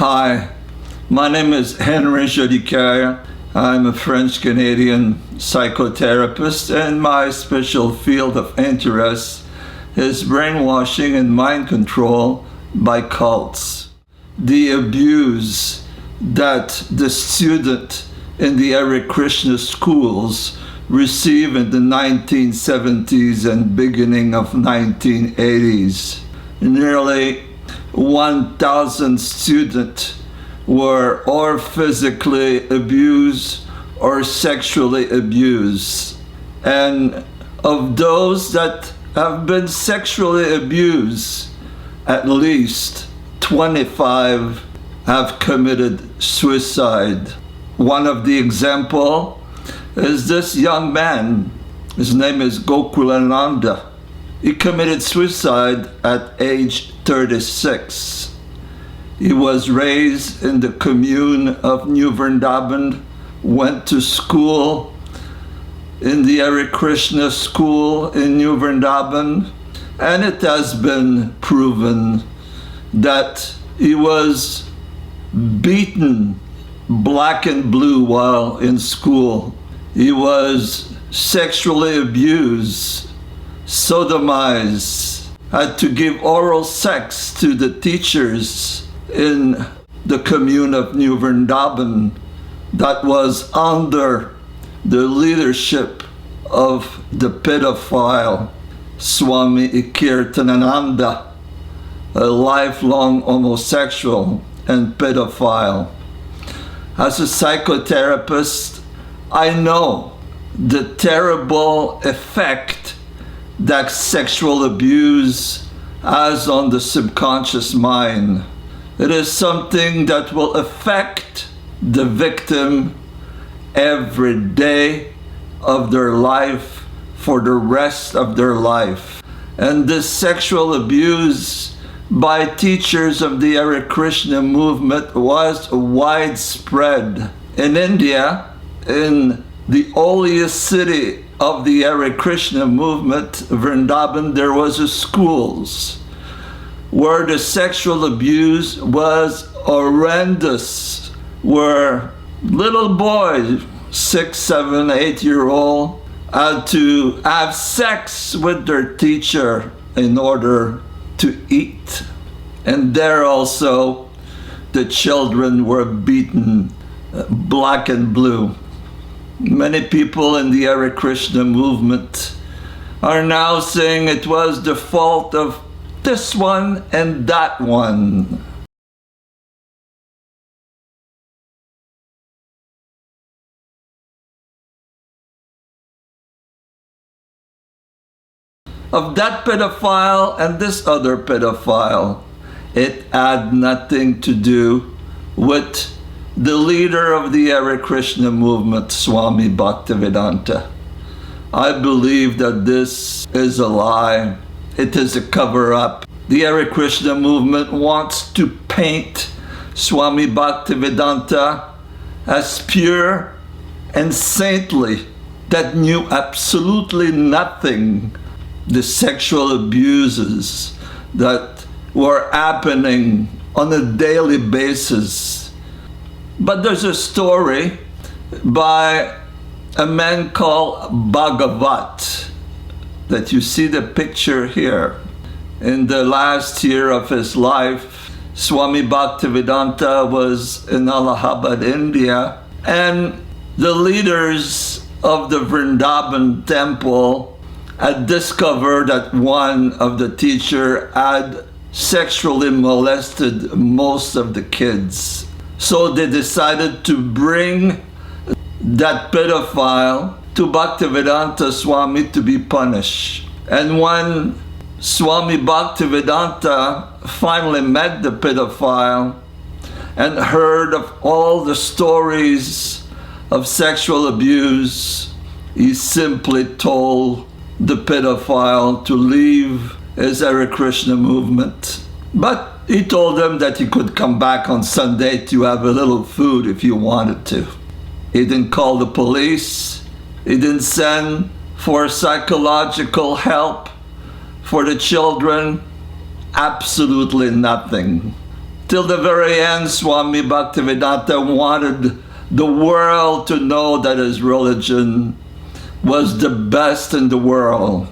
Hi, my name is Henry Jolicoeur. I'm a French-Canadian psychotherapist, and my special field of interest is brainwashing and mind control by cults. The abuse that the student in the Hare Krishna schools received in the 1970s and beginning of 1980s. Nearly 1,000 students were or physically abused or sexually abused. And of those that have been sexually abused, at least 25 have committed suicide. One of the example is this young man. His name is Gokulananda. He committed suicide at age 36. He was raised in the commune of New Vrindavan, went to school in the Hare Krishna school in New Vrindavan, and it has been proven that he was beaten black and blue while in school. He was sexually abused, sodomized, had to give oral sex to the teachers in the commune of New Vrindavan that was under the leadership of the pedophile Swami Kirtanananda, a lifelong homosexual and pedophile. As a psychotherapist, I know the terrible effect that sexual abuse has on the subconscious mind. It is something that will affect the victim every day of their life for the rest of their life. And this sexual abuse by teachers of the Hare Krishna movement was widespread. In India, in the holiest city of the Hare Krishna movement, Vrindavan, there was a schools where the sexual abuse was horrendous, where little boys, 6, 7, 8-year-old, had to have sex with their teacher in order to eat. And there also, the children were beaten black and blue. Many people in the Hare Krishna movement are now saying it was the fault of this one and that one. Of that pedophile and this other pedophile. It had nothing to do with the leader of the Hare Krishna movement, Swami Bhaktivedanta. I believe that this is a lie. It is a cover-up. The Hare Krishna movement wants to paint Swami Bhaktivedanta as pure and saintly, that knew absolutely nothing. The sexual abuses that were happening on a daily basis. But there's a story by a man called Bhagavat that you see the picture here. In the last year of his life, Swami Bhaktivedanta was in Allahabad, India, and the leaders of the Vrindavan temple had discovered that one of the teachers had sexually molested most of the kids. So they decided to bring that pedophile to Bhaktivedanta Swami to be punished. And when Swami Bhaktivedanta finally met the pedophile and heard of all the stories of sexual abuse, he simply told the pedophile to leave his Hare Krishna movement. But he told him that he could come back on Sunday to have a little food if he wanted to. He didn't call the police. He didn't send for psychological help for the children. Absolutely nothing. Till the very end, Swami Bhaktivedanta wanted the world to know that his religion was the best in the world,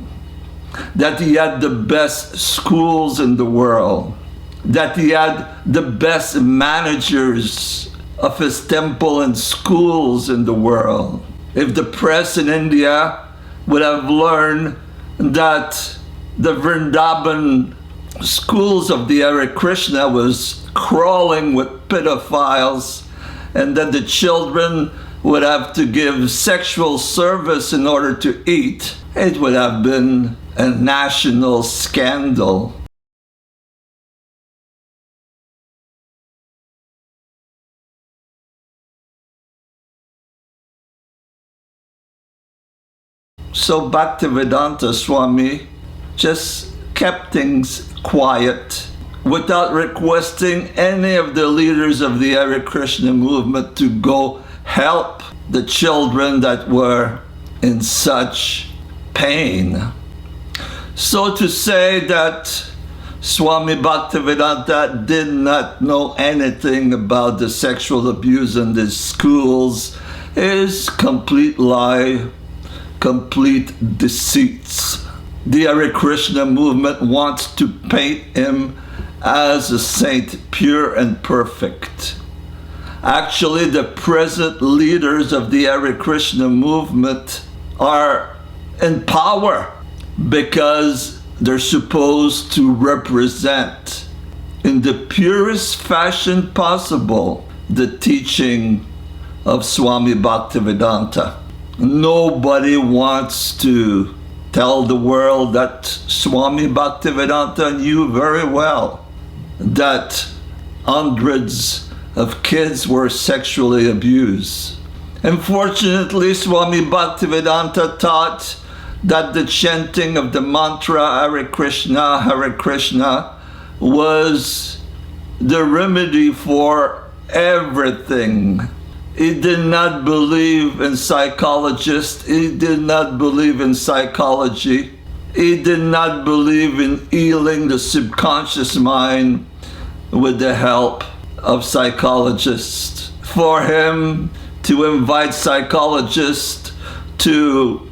that he had the best schools in the world, that he had the best managers of his temple and schools in the world. If the press in India would have learned that the Vrindavan schools of the Hare Krishna was crawling with pedophiles, and that the children would have to give sexual service in order to eat, it would have been a national scandal. So Bhaktivedanta Swami just kept things quiet without requesting any of the leaders of the Hare Krishna movement to go help the children that were in such pain. So to say that Swami Bhaktivedanta did not know anything about the sexual abuse in the schools is complete lie, complete deceits. The Hare Krishna movement wants to paint him as a saint, pure and perfect. Actually, the present leaders of the Hare Krishna movement are in power because they're supposed to represent in the purest fashion possible the teaching of Swami Bhaktivedanta. Nobody wants to tell the world that Swami Bhaktivedanta knew very well that hundreds of kids were sexually abused. Unfortunately, Swami Bhaktivedanta taught that the chanting of the mantra Hare Krishna was the remedy for everything. He did not believe in psychologists. He did not believe in psychology. He did not believe in healing the subconscious mind with the help of psychologists. For him to invite psychologists to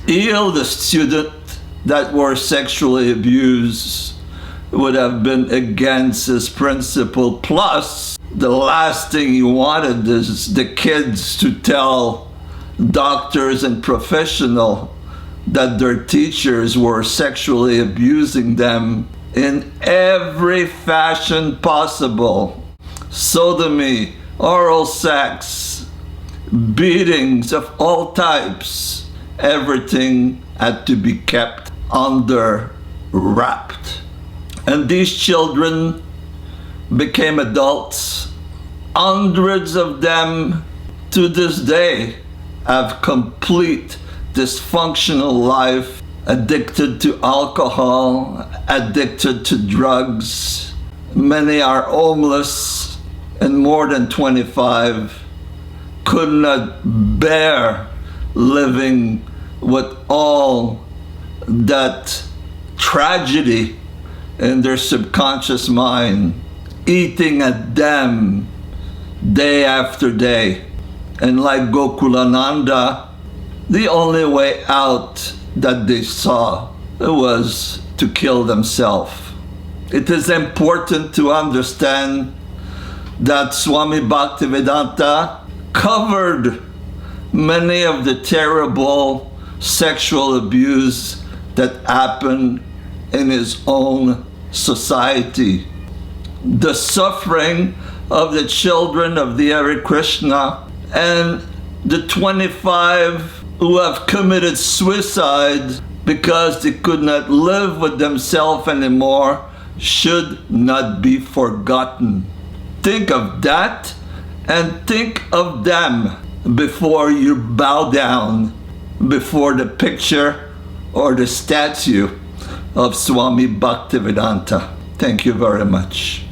heal the student that were sexually abused would have been against his principle. Plus, the last thing he wanted is the kids to tell doctors and professionals that their teachers were sexually abusing them in every fashion possible. Sodomy, oral sex, beatings of all types. Everything had to be kept under wrapped. And these children became adults. Hundreds of them to this day have complete dysfunctional life, addicted to alcohol, addicted to drugs. Many are homeless, and more than 25 could not bear living with all that tragedy in their subconscious mind, eating at them day after day. And like Gokulananda, the only way out that they saw was to kill themselves. It is important to understand that Swami Bhaktivedanta covered many of the terrible sexual abuse that happened in his own society. The suffering of the children of the Hare Krishna and the 25 who have committed suicide because they could not live with themselves anymore should not be forgotten. Think of that and think of them before you bow down before the picture or the statue of Swami Bhaktivedanta. Thank you very much.